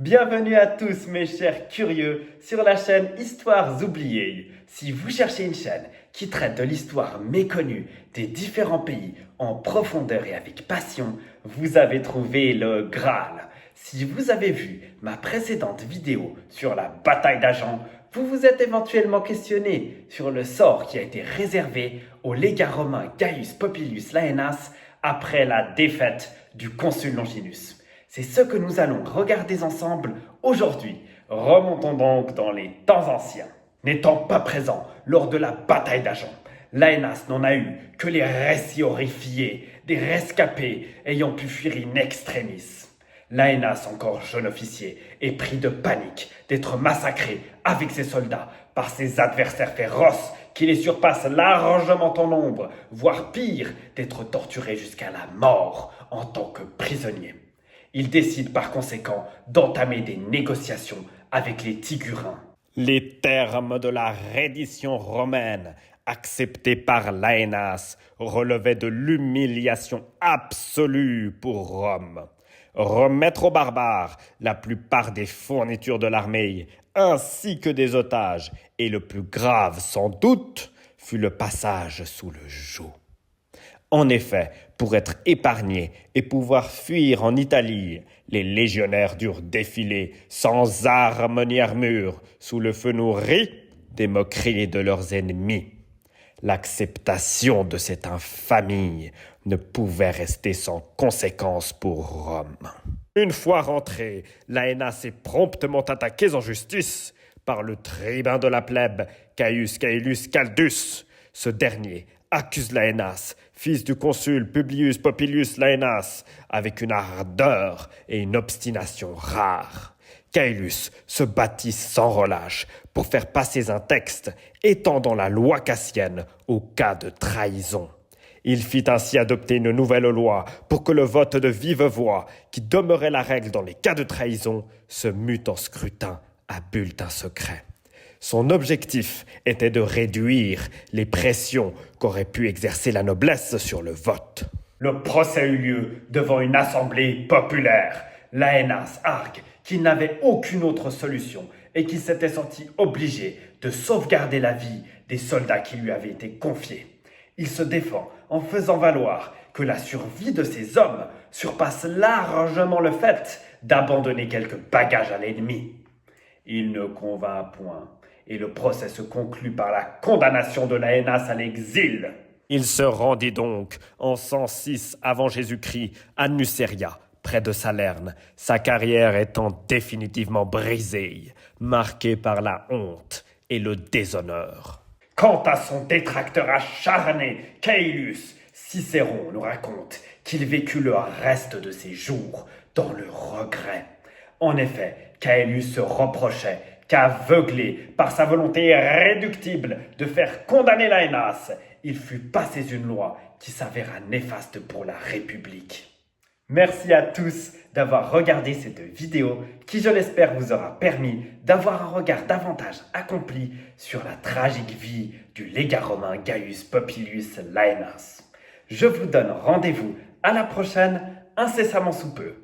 Bienvenue à tous mes chers curieux sur la chaîne Histoires oubliées. Si vous cherchez une chaîne qui traite de l'histoire méconnue des différents pays en profondeur et avec passion, vous avez trouvé le Graal. Si vous avez vu ma précédente vidéo sur la bataille d'Agen, vous vous êtes éventuellement questionné sur le sort qui a été réservé au légat romain Gaius Popilius Laenas après la défaite du consul Longinus. C'est ce que nous allons regarder ensemble aujourd'hui. Remontons donc dans les temps anciens. N'étant pas présent lors de la bataille d'Agen, Laenas n'en a eu que les récits horrifiés des rescapés ayant pu fuir in extremis. Laenas, encore jeune officier, est pris de panique d'être massacré avec ses soldats par ses adversaires féroces qui les surpassent largement en nombre, voire pire, d'être torturé jusqu'à la mort en tant que prisonnier. Il décide par conséquent d'entamer des négociations avec les Tiguriens. Les termes de la reddition romaine, acceptés par Laenas, relevaient de l'humiliation absolue pour Rome. Remettre aux barbares la plupart des fournitures de l'armée, ainsi que des otages, et le plus grave sans doute, fut le passage sous le joug. En effet, pour être épargnés et pouvoir fuir en Italie, les légionnaires durent défiler sans armes ni armure, sous le feu nourri des moqueries de leurs ennemis. L'acceptation de cette infamie ne pouvait rester sans conséquence pour Rome. Une fois rentré, Laenas est promptement attaqué en justice par le tribun de la plèbe, Caius Caelius Caldus. Ce dernier accuse Laenas, fils du consul Publius Popilius Laenas, avec une ardeur et une obstination rares. Caelius se battit sans relâche pour faire passer un texte étendant la loi cassienne au cas de trahison. Il fit ainsi adopter une nouvelle loi pour que le vote de vive voix, qui demeurait la règle dans les cas de trahison, se mût en scrutin à bulletin secret. Son objectif était de réduire les pressions qu'aurait pu exercer la noblesse sur le vote. Le procès eut lieu devant une assemblée populaire. Laenas argue qu'il n'avait aucune autre solution et qu'il s'était senti obligé de sauvegarder la vie des soldats qui lui avaient été confiés. Il se défend en faisant valoir que la survie de ses hommes surpasse largement le fait d'abandonner quelques bagages à l'ennemi. Il ne convainc point, et le procès se conclut par la condamnation de Laenas à l'exil. Il se rendit donc en 106 avant Jésus-Christ à Nuceria, près de Salerne, sa carrière étant définitivement brisée, marquée par la honte et le déshonneur. Quant à son détracteur acharné, Caelius, Cicéron nous raconte qu'il vécut le reste de ses jours dans le regret. En effet, Caelius se reprochait qu'aveuglé par sa volonté irréductible de faire condamner Laenas, il fut passé une loi qui s'avéra néfaste pour la République. Merci à tous d'avoir regardé cette vidéo qui, je l'espère, vous aura permis d'avoir un regard davantage accompli sur la tragique vie du légat romain Gaius Popilius Laenas. Je vous donne rendez-vous à la prochaine, incessamment sous peu.